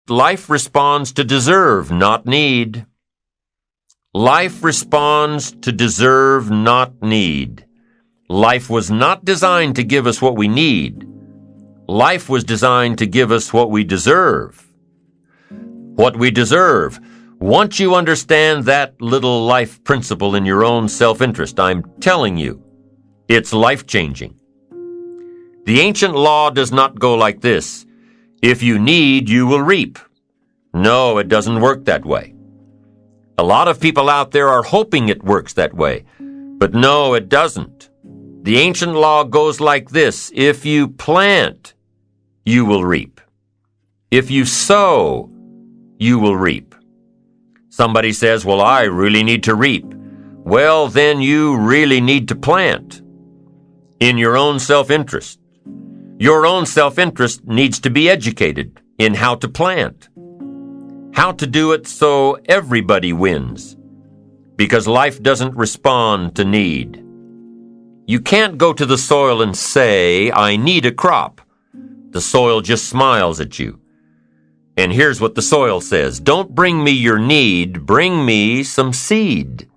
life responds to deserve, not need. Life responds to deserve, not need. Life was not designed to give us what we need. Life was designed to give us what we deserve. What we deserve. Once you understand that little life principle in your own self-interest, I'm telling you, it's life-changing. The ancient law does not go like this. If you need, you will reap. No, it doesn't work that way. A lot of people out there are hoping it works that way, but no, it doesn't. The ancient law goes like this. If you plant, you will reap. If you sow, you will reap. Somebody says, well, I really need to reap. Well, then you really need to plant in your own self-interest. Your own self-interest needs to be educated in how to plant, how to do it so everybody wins, because life doesn't respond to need. You can't go to the soil and say, I need a crop. The soil just smiles at you. And here's what the soil says. Don't bring me your need, bring me some seed.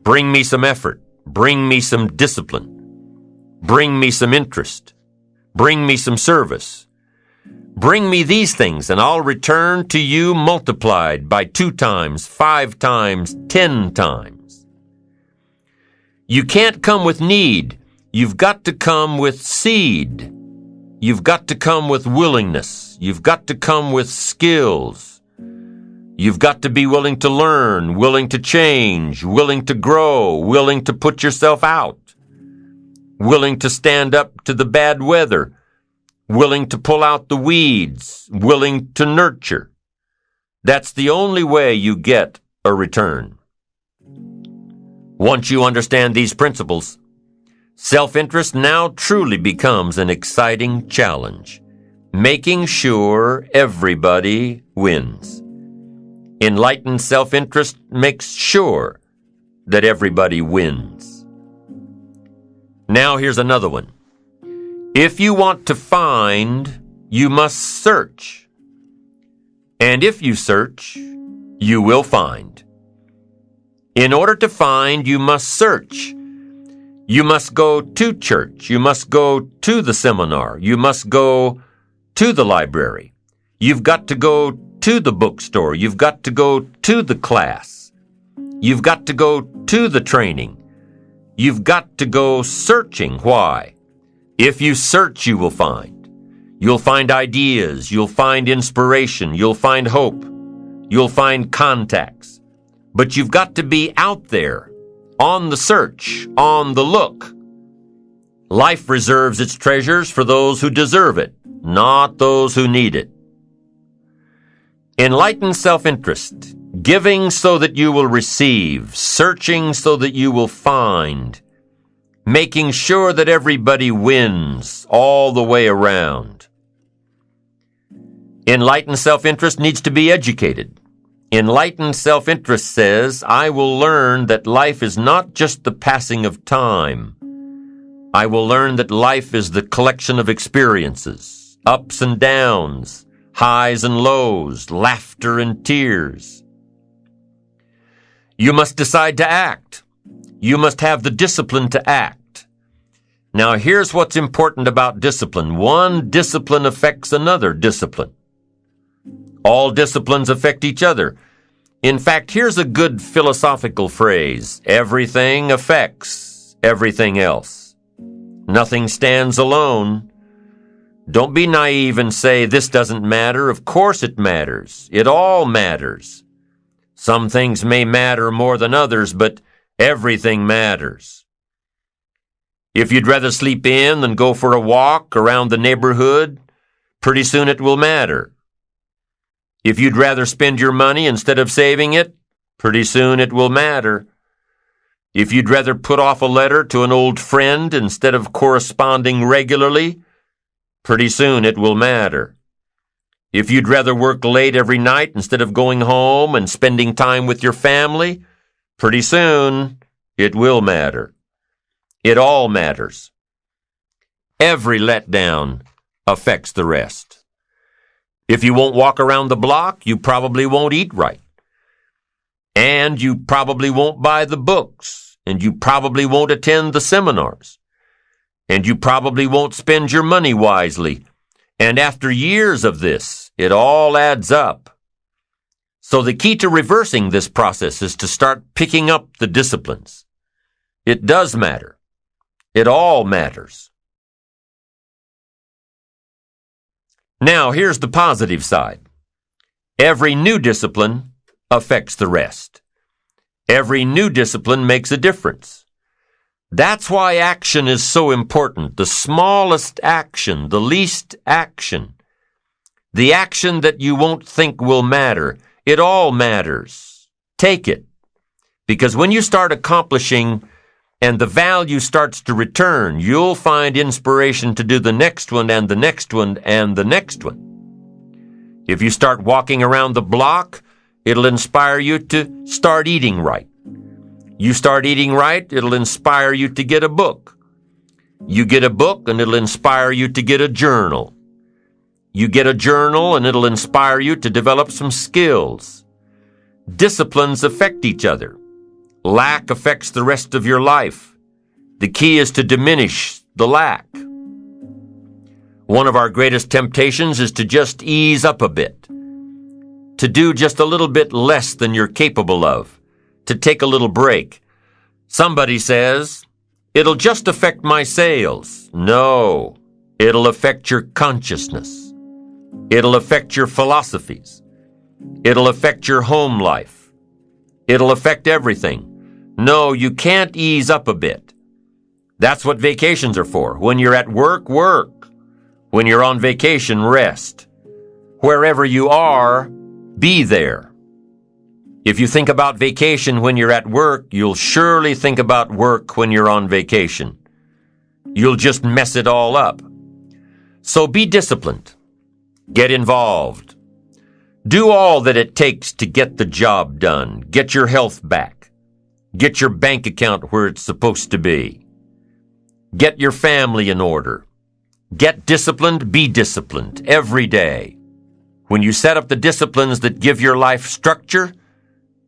Bring me some effort. Bring me some discipline. Bring me some interest. Bring me some service. Bring me these things, and I'll return to you multiplied by 2 times, 5 times, 10 times. You can't come with need. You've got to come with seed. You've got to come with willingness. You've got to come with skills. You've got to be willing to learn, willing to change, willing to grow, willing to put yourself out, willing to stand up to the bad weather, willing to pull out the weeds, willing to nurture. That's the only way you get a return. Once you understand these principles, self-interest now truly becomes an exciting challenge, making sure everybody wins. Enlightened self-interest makes sure that everybody wins. Now here's another one. If you want to find, you must search. And if you search, you will find. In order to find, you must search. You must go to church. You must go to the seminar. You must go to the library. You've got to go to the bookstore. You've got to go to the class. You've got to go to the training. You've got to go searching. Why? If you search, you will find. You'll find ideas. You'll find inspiration. You'll find hope. You'll find contacts. But you've got to be out there, on the search, on the look. Life reserves its treasures for those who deserve it, not those who need it. Enlightened self-interest, giving so that you will receive, searching so that you will find, making sure that everybody wins all the way around. Enlightened self-interest needs to be educated. Enlightened self-interest says, I will learn that life is not just the passing of time. I will learn that life is the collection of experiences, ups and downs, highs and lows, laughter and tears. You must decide to act. You must have the discipline to act. Now here's what's important about discipline. One discipline affects another discipline. All disciplines affect each other. In fact, here's a good philosophical phrase. Everything affects everything else. Nothing stands alone. Don't be naive and say, this doesn't matter. Of course it matters. It all matters. Some things may matter more than others, but everything matters. If you'd rather sleep in than go for a walk around the neighborhood, pretty soon it will matter. If you'd rather spend your money instead of saving it, pretty soon it will matter. If you'd rather put off a letter to an old friend instead of corresponding regularly, pretty soon it will matter. If you'd rather work late every night instead of going home and spending time with your family, pretty soon it will matter. It all matters. Every letdown affects the rest. If you won't walk around the block, you probably won't eat right. And you probably won't buy the books. And you probably won't attend the seminars. And you probably won't spend your money wisely. And after years of this, it all adds up. So the key to reversing this process is to start picking up the disciplines. It does matter. It all matters. Now, here's the positive side. Every new discipline affects the rest. Every new discipline makes a difference. That's why action is so important. The smallest action, the least action, the action that you won't think will matter, it all matters. Take it. Because when you start accomplishing and the value starts to return, you'll find inspiration to do the next one and the next one and the next one. If you start walking around the block, it'll inspire you to start eating right. You start eating right, it'll inspire you to get a book. You get a book and it'll inspire you to get a journal. You get a journal and it'll inspire you to develop some skills. Disciplines affect each other. Lack affects the rest of your life. The key is to diminish the lack. One of our greatest temptations is to just ease up a bit, to do just a little bit less than you're capable of, to take a little break. Somebody says, "It'll just affect my sales." No, it'll affect your consciousness. It'll affect your philosophies. It'll affect your home life. It'll affect everything. No, you can't ease up a bit. That's what vacations are for. When you're at work, work. When you're on vacation, rest. Wherever you are, be there. If you think about vacation when you're at work, you'll surely think about work when you're on vacation. You'll just mess it all up. So be disciplined. Get involved. Do all that it takes to get the job done. Get your health back. Get your bank account where it's supposed to be. Get your family in order. Get disciplined, be disciplined every day. When you set up the disciplines that give your life structure,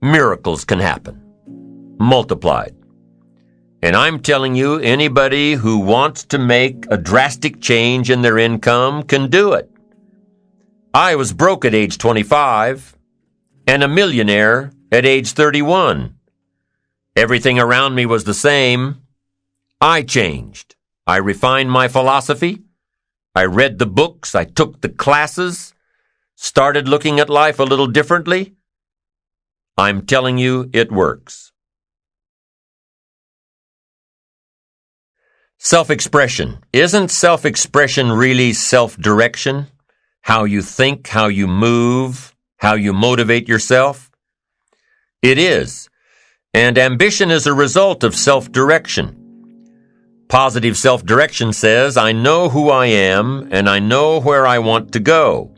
miracles can happen, multiplied. And I'm telling you, anybody who wants to make a drastic change in their income can do it. I was broke at age 25 and a millionaire at age 31. Everything around me was the same. I changed. I refined my philosophy. I read the books. I took the classes. Started looking at life a little differently. I'm telling you, it works. Self-expression. Isn't self-expression really self-direction? How you think, how you move, how you motivate yourself? It is. And ambition is a result of self-direction. Positive self-direction says, I know who I am and I know where I want to go.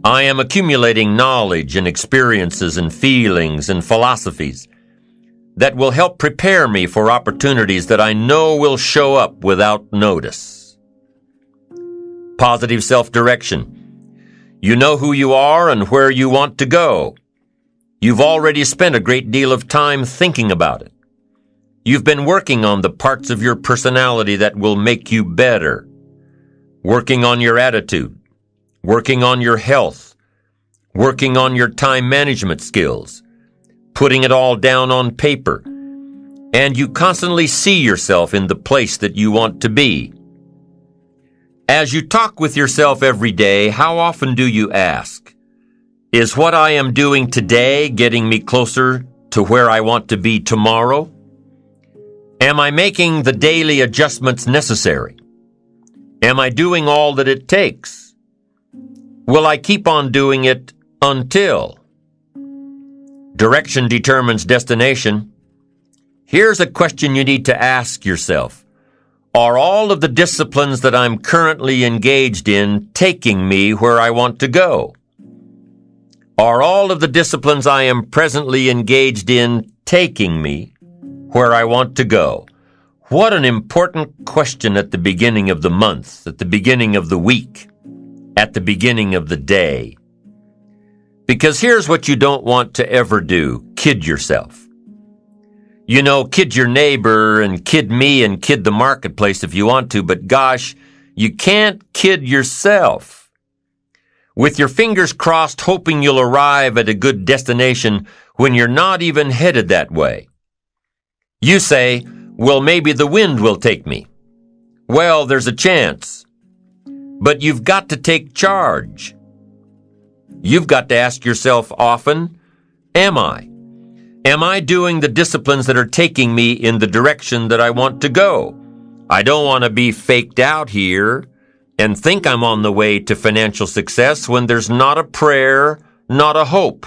I am accumulating knowledge and experiences and feelings and philosophies that will help prepare me for opportunities that I know will show up without notice. Positive self-direction. You know who you are and where you want to go. You've already spent a great deal of time thinking about it. You've been working on the parts of your personality that will make you better. Working on your attitude. Working on your health. Working on your time management skills. Putting it all down on paper. And you constantly see yourself in the place that you want to be. As you talk with yourself every day, how often do you ask, is what I am doing today getting me closer to where I want to be tomorrow? Am I making the daily adjustments necessary? Am I doing all that it takes? Will I keep on doing it until? Direction determines destination. Here's a question you need to ask yourself. Are all of the disciplines that I'm currently engaged in taking me where I want to go? Are all of the disciplines I am presently engaged in taking me where I want to go? What an important question at the beginning of the month, at the beginning of the week. at the beginning of the day. Because here's what you don't want to ever do: kid yourself. You know, kid your neighbor and kid me and kid the marketplace if you want to, but gosh, you can't kid yourself. With your fingers crossed hoping you'll arrive at a good destination when you're not even headed that way. You say, well, maybe the wind will take me. Well, there's a chance. But you've got to take charge. You've got to ask yourself often, am I? Am I doing the disciplines that are taking me in the direction that I want to go? I don't want to be faked out here and think I'm on the way to financial success when there's not a prayer, not a hope.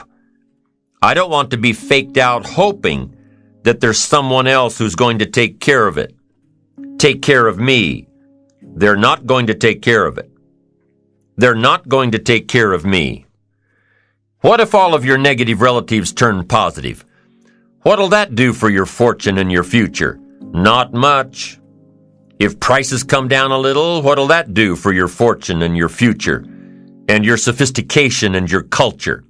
I don't want to be faked out hoping that there's someone else who's going to take care of it. Take care of me. They're not going to take care of it. They're not going to take care of me. What if all of your negative relatives turn positive? What'll that do for your fortune and your future? Not much. If prices come down a little, what'll that do for your fortune and your future and your sophistication and your culture?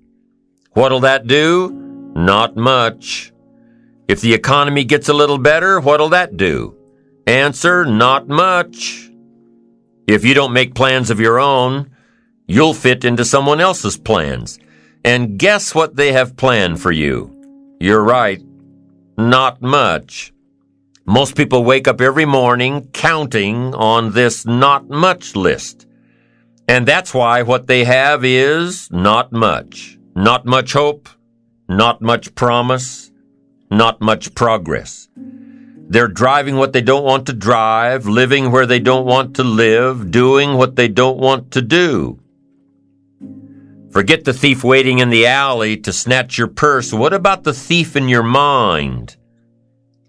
What'll that do? Not much. If the economy gets a little better, what'll that do? Answer, not much. If you don't make plans of your own, you'll fit into someone else's plans. And guess what they have planned for you? You're right. Not much. Most people wake up every morning counting on this not much list. And that's why what they have is not much. Not much hope, not much promise, not much progress. They're driving what they don't want to drive, living where they don't want to live, doing what they don't want to do. Forget the thief waiting in the alley to snatch your purse. What about the thief in your mind?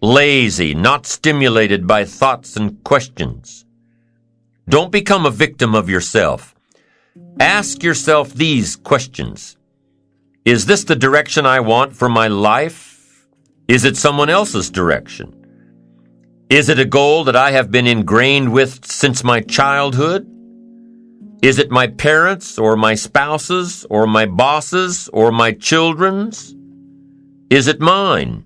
Lazy, not stimulated by thoughts and questions. Don't become a victim of yourself. Ask yourself these questions. Is this the direction I want for my life? Is it someone else's direction? Is it a goal that I have been ingrained with since my childhood? Is it my parents or my spouses or my bosses or my children's? Is it mine?